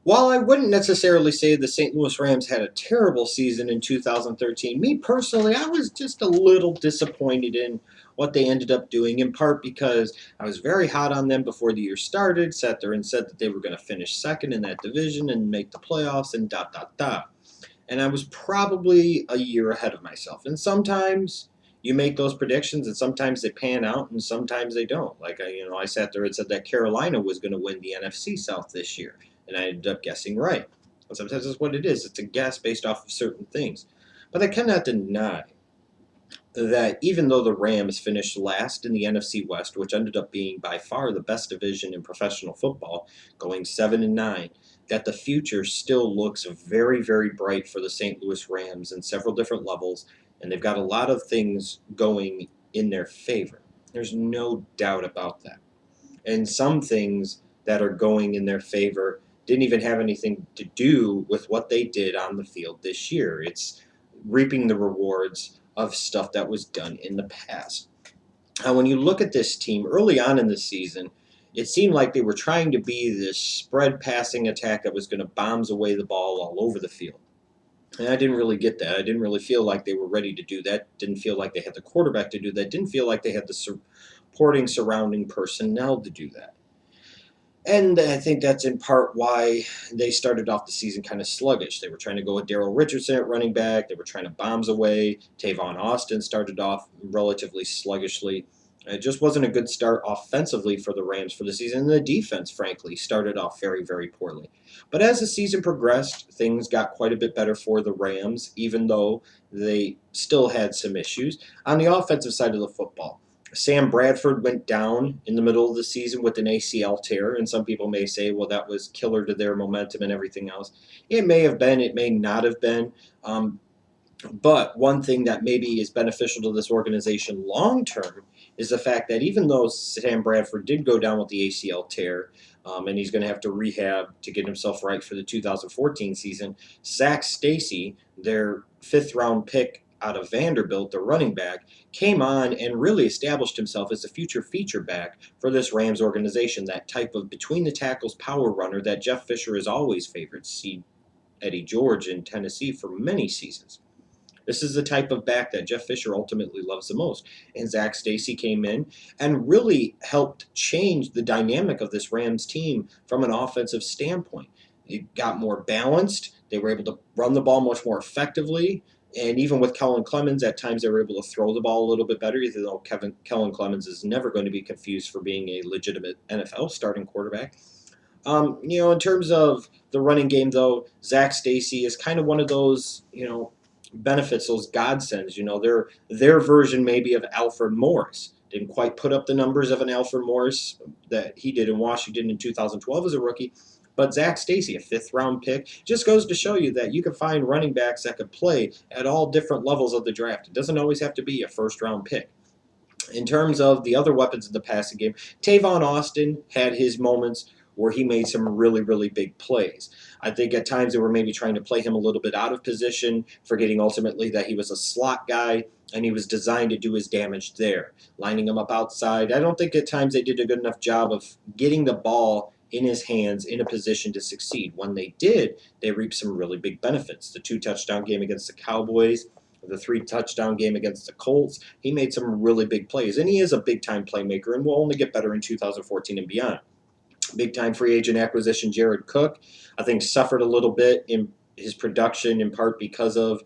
While I wouldn't necessarily say the St. Louis Rams had a terrible season in 2013, me personally, I was just a little disappointed in what they ended up doing, in part because I was very hot on them before the year started, sat there and said that they were going to finish second in that division and make the playoffs and dot, dot, dot. And I was probably a year ahead of myself. And sometimes you make those predictions, and sometimes they pan out, and sometimes they don't. I sat there and said that Carolina was going to win the NFC South this year, and I ended up guessing right. And sometimes that's what it is. It's a guess based off of certain things. But I cannot deny that even though the Rams finished last in the NFC West, which ended up being by far the best division in professional football, going 7-9, that the future still looks very, very bright for the St. Louis Rams in several different levels, and they've got a lot of things going in their favor. There's no doubt about that. And some things that are going in their favor didn't even have anything to do with what they did on the field this year. It's reaping the rewards of stuff that was done in the past. Now, when you look at this team early on in the season, it seemed like they were trying to be this spread passing attack that was going to bombs away the ball all over the field. And I didn't really get that. I didn't really feel like they were ready to do that. Didn't feel like they had the quarterback to do that. Didn't feel like they had the supporting surrounding personnel to do that. And I think that's in part why they started off the season kind of sluggish. They were trying to go with Daryl Richardson at running back. They were trying to bombs away. Tavon Austin started off relatively sluggishly. It just wasn't a good start offensively for the Rams for the season. And the defense, frankly, started off very, very poorly. But as the season progressed, things got quite a bit better for the Rams, even though they still had some issues. On the offensive side of the football, Sam Bradford went down in the middle of the season with an ACL tear, and some people may say, well, that was killer to their momentum and everything else. It may have been, it may not have been. But one thing that maybe is beneficial to this organization long term is the fact that even though Sam Bradford did go down with the ACL tear, and he's going to have to rehab to get himself right for the 2014 season, Zach Stacy, their fifth round pick out of Vanderbilt, the running back, came on and really established himself as a future feature back for this Rams organization, that type of between the tackles power runner that Jeff Fisher has always favored. See Eddie George in Tennessee for many seasons. This is the type of back that Jeff Fisher ultimately loves the most. And Zach Stacy came in and really helped change the dynamic of this Rams team from an offensive standpoint. It got more balanced. They were able to run the ball much more effectively. And even with Kellen Clemens, at times they were able to throw the ball a little bit better, even though Kellen Clemens is never going to be confused for being a legitimate NFL starting quarterback. In terms of the running game, though, Zach Stacy is kind of one of those, benefits, those godsends. Their version maybe of Alfred Morris. Didn't quite put up the numbers of an Alfred Morris that he did in Washington in 2012 as a rookie. But Zach Stacy, a fifth-round pick, just goes to show you that you can find running backs that could play at all different levels of the draft. It doesn't always have to be a first-round pick. In terms of the other weapons in the passing game, Tavon Austin had his moments where he made some really, really big plays. I think at times they were maybe trying to play him a little bit out of position, forgetting ultimately that he was a slot guy and he was designed to do his damage there, lining him up outside. I don't think at times they did a good enough job of getting the ball in his hands in a position to succeed. When they did, they reaped some really big benefits. The 2-touchdown game against the Cowboys, the 3-touchdown game against the Colts, he made some really big plays. And he is a big-time playmaker and will only get better in 2014 and beyond. Big-time free agent acquisition Jared Cook, I think, suffered a little bit in his production in part because of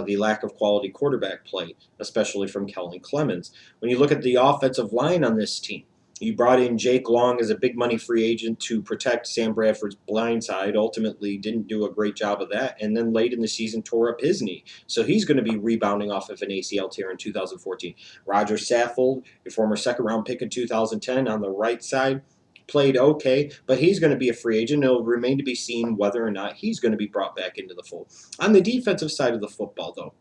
the lack of quality quarterback play, especially from Kellen Clemens. When you look at the offensive line on this team, you brought in Jake Long as a big money free agent to protect Sam Bradford's blind side. Ultimately, didn't do a great job of that, and then late in the season tore up his knee. So he's going to be rebounding off of an ACL tear in 2014. Roger Saffold, your former second-round pick in 2010, on the right side, played okay, but he's going to be a free agent. It'll remain to be seen whether or not he's going to be brought back into the fold. On the defensive side of the football, though,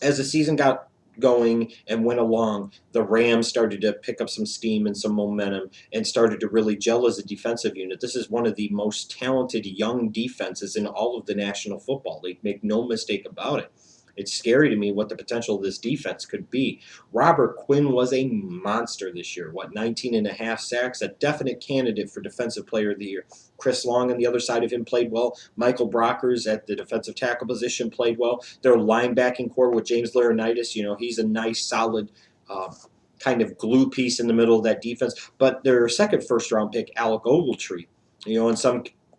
as the season got going and went along, the Rams started to pick up some steam and some momentum and started to really gel as a defensive unit. This is one of the most talented young defenses in all of the National Football League. Make no mistake about it. It's scary to me what the potential of this defense could be. Robert Quinn was a monster this year. 19 and a half sacks, a definite candidate for Defensive Player of the Year. Chris Long on the other side of him played well. Michael Brockers at the defensive tackle position played well. Their linebacking core with James Laurinaitis, he's a nice, solid kind of glue piece in the middle of that defense. But their second first-round pick, Alec Ogletree, in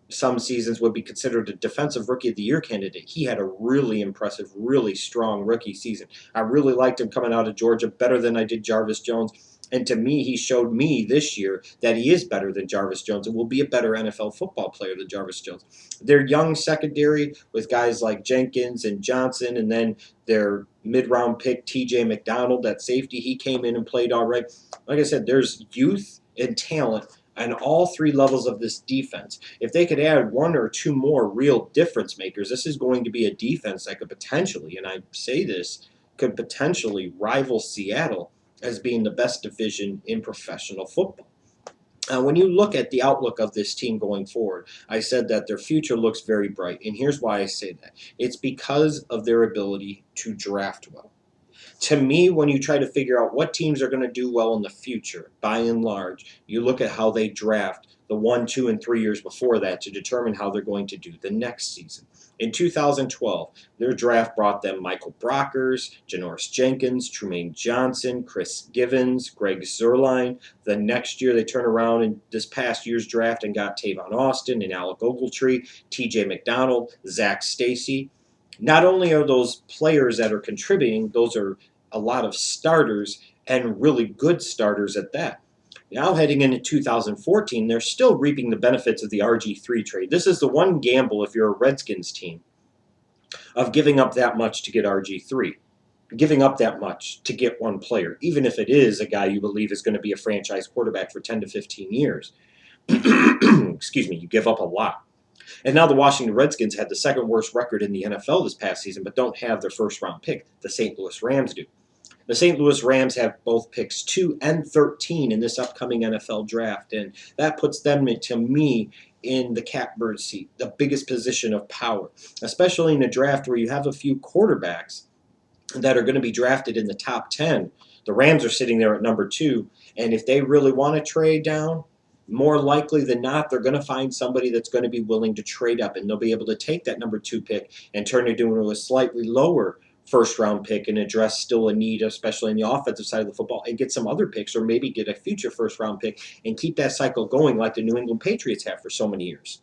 some seasons would be considered a defensive rookie of the year candidate. He had a really impressive, really strong rookie season. I really liked him coming out of Georgia, better than I did Jarvis Jones. And to me, he showed me this year that he is better than Jarvis Jones and will be a better NFL football player than Jarvis Jones. Their young secondary with guys like Jenkins and Johnson, and then their mid-round pick, TJ McDonald, that safety, he came in and played all right. Like I said, there's youth and talent on all three levels of this defense. If they could add one or two more real difference makers, this is going to be a defense that could potentially, and I say this, could potentially rival Seattle as being the best division in professional football. When you look at the outlook of this team going forward, I said that their future looks very bright. And here's why I say that. It's because of their ability to draft well. To me, when you try to figure out what teams are going to do well in the future, by and large, you look at how they draft the 1, 2, and 3 years before that to determine how they're going to do the next season. In 2012, their draft brought them Michael Brockers, Janoris Jenkins, Trumaine Johnson, Chris Givens, Greg Zuerlein. The next year, they turn around in this past year's draft and got Tavon Austin and Alec Ogletree, TJ McDonald, Zach Stacy. Not only are those players that are contributing, those are a lot of starters and really good starters at that. Now heading into 2014, they're still reaping the benefits of the RG3 trade. This is the one gamble if you're a Redskins team of giving up that much to get RG3, giving up that much to get one player, even if it is a guy you believe is going to be a franchise quarterback for 10 to 15 years. Excuse me, you give up a lot. And now the Washington Redskins had the second worst record in the NFL this past season, but don't have their first round pick. The St. Louis Rams do. The St. Louis Rams have both picks 2 and 13 in this upcoming NFL draft, and that puts them, to me, in the catbird seat, the biggest position of power, especially in a draft where you have a few quarterbacks that are going to be drafted in the top 10. The Rams are sitting there at number 2, and if they really want to trade down, more likely than not, they're going to find somebody that's going to be willing to trade up, and they'll be able to take that number 2 pick and turn it into a slightly lower first-round pick and address still a need, especially in the offensive side of the football, and get some other picks or maybe get a future first-round pick and keep that cycle going like the New England Patriots have for so many years.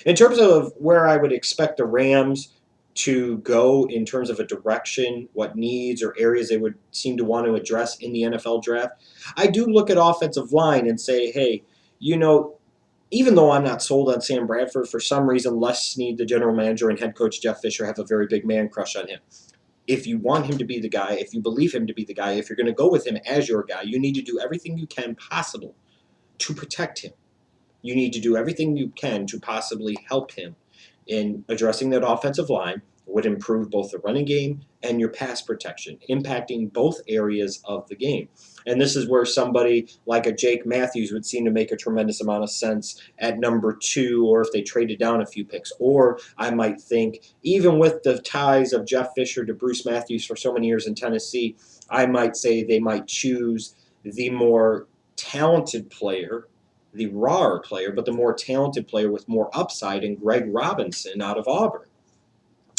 In terms of where I would expect the Rams to go in terms of a direction, what needs or areas they would seem to want to address in the NFL draft, I do look at offensive line and say, hey, even though I'm not sold on Sam Bradford, for some reason Les Snead, the general manager, and head coach Jeff Fisher have a very big man crush on him. If you want him to be the guy, if you believe him to be the guy, if you're going to go with him as your guy, you need to do everything you can possible to protect him. You need to do everything you can to possibly help him in addressing that offensive line. Would improve both the running game and your pass protection, impacting both areas of the game. And this is where somebody like a Jake Matthews would seem to make a tremendous amount of sense at number 2, or if they traded down a few picks. Or I might think, even with the ties of Jeff Fisher to Bruce Matthews for so many years in Tennessee, I might say they might choose the more talented player, the rawer player, but the more talented player with more upside in Greg Robinson out of Auburn.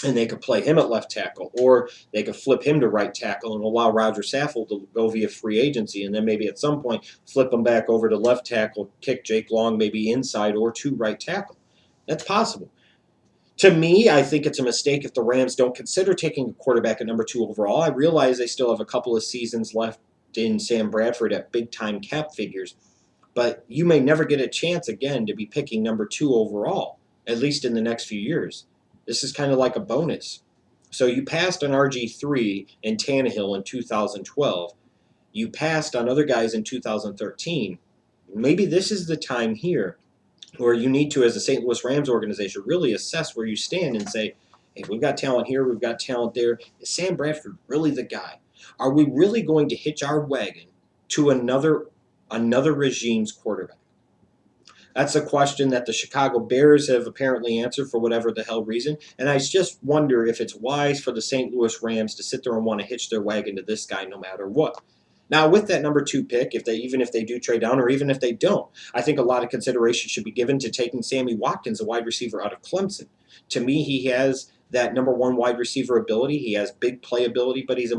And they could play him at left tackle, or they could flip him to right tackle and allow Roger Saffold to go via free agency, and then maybe at some point flip him back over to left tackle, kick Jake Long maybe inside or to right tackle. That's possible. To me, I think it's a mistake if the Rams don't consider taking a quarterback at number 2 overall. I realize they still have a couple of seasons left in Sam Bradford at big-time cap figures, but you may never get a chance again to be picking number 2 overall, at least in the next few years. This is kind of like a bonus. So you passed on RG3 and Tannehill in 2012. You passed on other guys in 2013. Maybe this is the time here where you need to, as the St. Louis Rams organization, really assess where you stand and say, hey, we've got talent here, we've got talent there. Is Sam Bradford really the guy? Are we really going to hitch our wagon to another regime's quarterback? That's a question that the Chicago Bears have apparently answered for whatever the hell reason. And I just wonder if it's wise for the St. Louis Rams to sit there and want to hitch their wagon to this guy no matter what. Now, with that number 2 pick, even if they do trade down or even if they don't, I think a lot of consideration should be given to taking Sammy Watkins, a wide receiver out of Clemson. To me, he has that number 1 wide receiver ability. He has big playability, but he's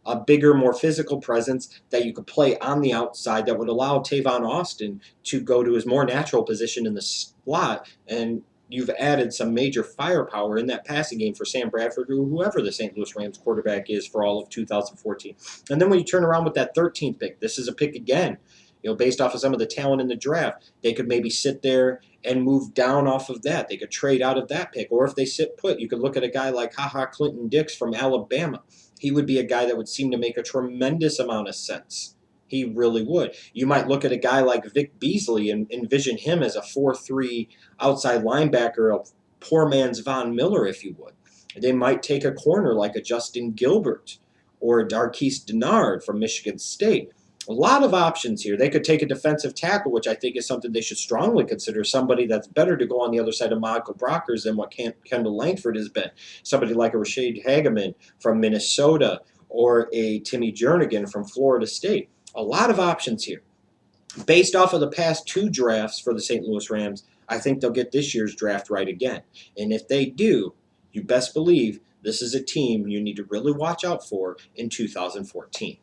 a bigger, more physical presence that you could play on the outside that would allow Tavon Austin to go to his more natural position in the slot. And you've added some major firepower in that passing game for Sam Bradford or whoever the St. Louis Rams quarterback is for all of 2014. And then when you turn around with that 13th pick, this is a pick again, based off of some of the talent in the draft. They could maybe sit there and move down off of that. They could trade out of that pick. Or if they sit put, you could look at a guy like Clinton Dix from Alabama. He would be a guy that would seem to make a tremendous amount of sense. He really would. You might look at a guy like Vic Beasley and envision him as a 4-3 outside linebacker, a poor man's Von Miller, if you would. They might take a corner like a Justin Gilbert or a Darquise Dennard from Michigan State. A lot of options here. They could take a defensive tackle, which I think is something they should strongly consider. Somebody that's better to go on the other side of Michael Brockers than what Kendall Langford has been. Somebody like a Rashad Hageman from Minnesota or a Timmy Jernigan from Florida State. A lot of options here. Based off of the past 2 drafts for the St. Louis Rams, I think they'll get this year's draft right again. And if they do, you best believe this is a team you need to really watch out for in 2014.